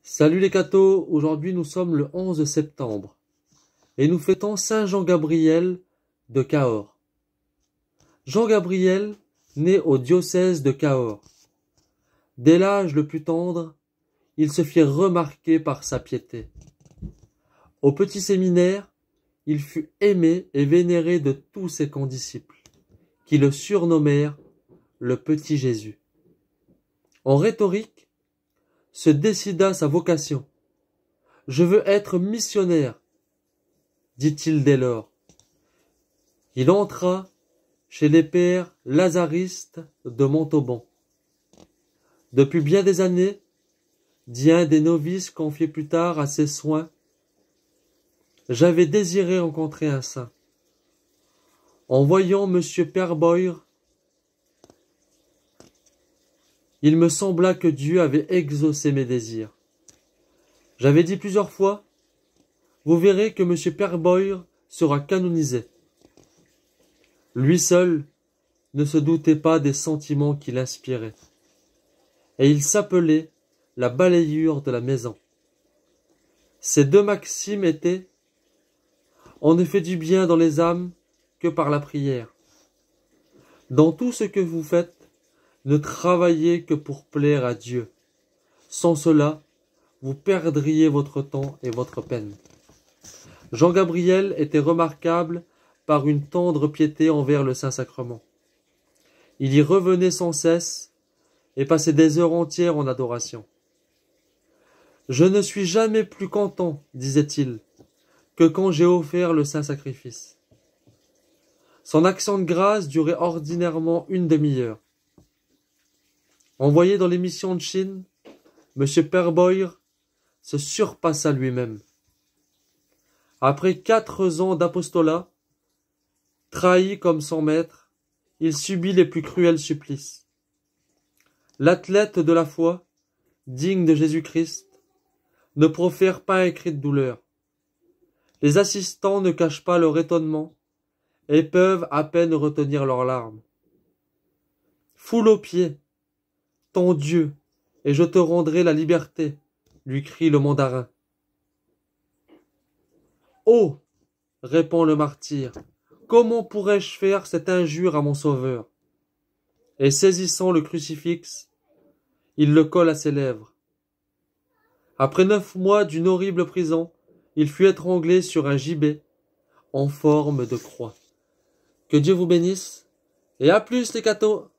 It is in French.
Salut les cathos, aujourd'hui nous sommes le 11 septembre et nous fêtons Saint Jean-Gabriel de Cahors. Jean-Gabriel né au diocèse de Cahors. Dès l'âge le plus tendre, il se fit remarquer par sa piété. Au petit séminaire, il fut aimé et vénéré de tous ses condisciples, qui le surnommèrent le petit Jésus. En rhétorique, se décida sa vocation. « Je veux être missionnaire », dit-il dès lors. Il entra chez les pères lazaristes de Montauban. Depuis bien des années, dit un des novices confiés plus tard à ses soins, j'avais désiré rencontrer un saint. En voyant M. Perboyre, il me sembla que Dieu avait exaucé mes désirs. J'avais dit plusieurs fois, vous verrez que M. Perboyre sera canonisé. Lui seul ne se doutait pas des sentiments qu'il inspirait. Et il s'appelait la balayure de la maison. Ces deux maximes étaient « On ne fait du bien dans les âmes que par la prière. Dans tout ce que vous faites, ne travaillez que pour plaire à Dieu. Sans cela, vous perdriez votre temps et votre peine. » Jean-Gabriel était remarquable par une tendre piété envers le Saint-Sacrement. Il y revenait sans cesse et passait des heures entières en adoration. « Je ne suis jamais plus content, disait-il, que quand j'ai offert le Saint-Sacrifice. » Son action de grâce durait ordinairement une demi-heure. Envoyé dans les missions de Chine, M. Perboyre se surpassa lui-même. Après 4 ans d'apostolat, trahi comme son maître, il subit les plus cruels supplices. L'athlète de la foi, digne de Jésus-Christ, ne profère pas un cri de douleur. Les assistants ne cachent pas leur étonnement et peuvent à peine retenir leurs larmes. « Foule aux pieds ton Dieu, et je te rendrai la liberté, » lui crie le mandarin. « Oh ! Répond le martyr, comment pourrais-je faire cette injure à mon Sauveur ?» Et saisissant le crucifix, il le colle à ses lèvres. Après 9 mois d'une horrible prison, il fut étranglé sur un gibet en forme de croix. Que Dieu vous bénisse, et à plus les cathos!